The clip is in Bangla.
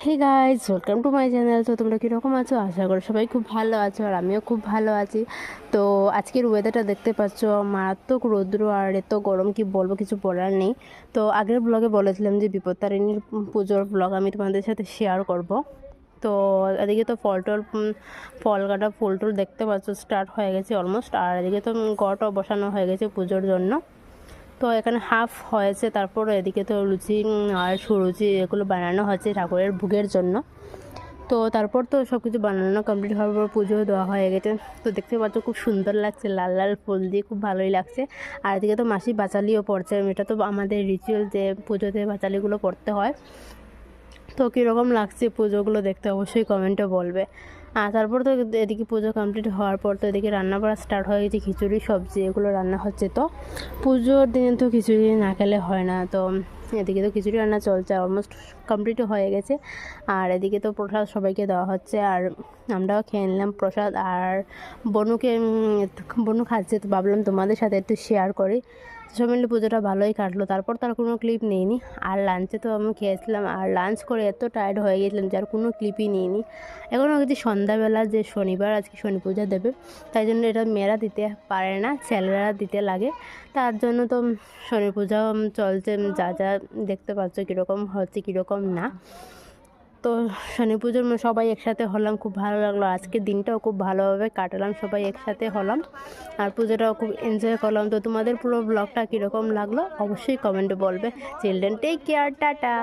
Hey guys, welcome to my channel. তো তোমরা কীরকম আছো? আশা করি সবাই খুব ভালো আছো, আর আমিও খুব ভালো আছি। তো আজকের ওয়েদারটা দেখতে পাচ্ছ, মারাত্মক রৌদ্র আর এত গরম, কি বলবো, কিছু বলার নেই। তো আগের ব্লগে বলেছিলাম যে বিপত্তারিণীর পুজোর ব্লগ আমি তোমাদের সাথে শেয়ার করব। তো এদিকে তো ফল কাটা ফুল টুল দেখতে পাচ্ছ স্টার্ট হয়ে গেছে অলমোস্ট, আর এদিকে তো গড়টাও বসানো হয়ে গেছে পুজোর জন্য। তো এখানে হাফ হয়েছে, তারপর এদিকে তো লুচি আর সুরুচি এগুলো বানানো হচ্ছে ঠাকুরের ভোগের জন্য। তো তারপর তো সব কিছু বানানো কমপ্লিট হওয়ার পর পুজো দেওয়া হয়ে গেছে। তো দেখতে পাচ্ছ খুব সুন্দর লাগছে, লাল লাল ফুল দিয়ে খুব ভালোই লাগছে। আর এদিকে তো মাসি বাচালিও পড়ছে, এটা তো আমাদের রিচুয়াল যে পুজোতে বাচালিগুলো পড়তে হয়। তো কীরকম লাগছে পুজোগুলো দেখতে অবশ্যই কমেন্টে বলবে। আর তারপর তো এদিকে পুজো কমপ্লিট হওয়ার পর তো এদিকে রান্না করা স্টার্ট হয়ে গেছে, খিচুড়ি সবজি এগুলো রান্না হচ্ছে। তো পুজোর দিনে তো খিচুড়ি না খেলে হয় না, তো এদিকে তো খিচুড়ি রান্না চলছে, অলমোস্ট কমপ্লিট হয়ে গেছে। আর এদিকে তো প্রসাদ সবাইকে দেওয়া হচ্ছে, আর আমরাও খেয়ে নিলাম প্রসাদ। আর বনু খাচ্ছে, তো ভাবলাম তোমাদের সাথে একটু শেয়ার করি। সব মিলে পুজোটা ভালোই কাটলো। তারপর তার কোনো ক্লিপ নিইনি। আর লাঞ্চে তো আমি খেয়েছিলাম, আর লাঞ্চ করে এত টায়ার্ড হয়ে গেছিলাম যে আর কোনো ক্লিপই নিইনি। এখনও হচ্ছে সন্ধ্যাবেলা, যে শনিবার আজকে শনি পূজা দেবে, তাই জন্য এটা মেয়েরা দিতে পারে না, ছেলেরা দিতে লাগে। তার জন্য তো শনি পূজাও চলছে, যা যা দেখতে পাচ্ছ কীরকম হচ্ছে কীরকম না। তো শনি পুজোর সবাই একসাথে হলাম, খুব ভালো লাগলো। আজকের দিনটাও খুব ভালোভাবে কাটালাম, সবাই একসাথে হলাম, আর পুজোটাও খুব এনজয় করলাম। তো তোমাদের পুরো ব্লগটা কীরকম লাগলো অবশ্যই কমেন্টে বলবে। Children take care, tata.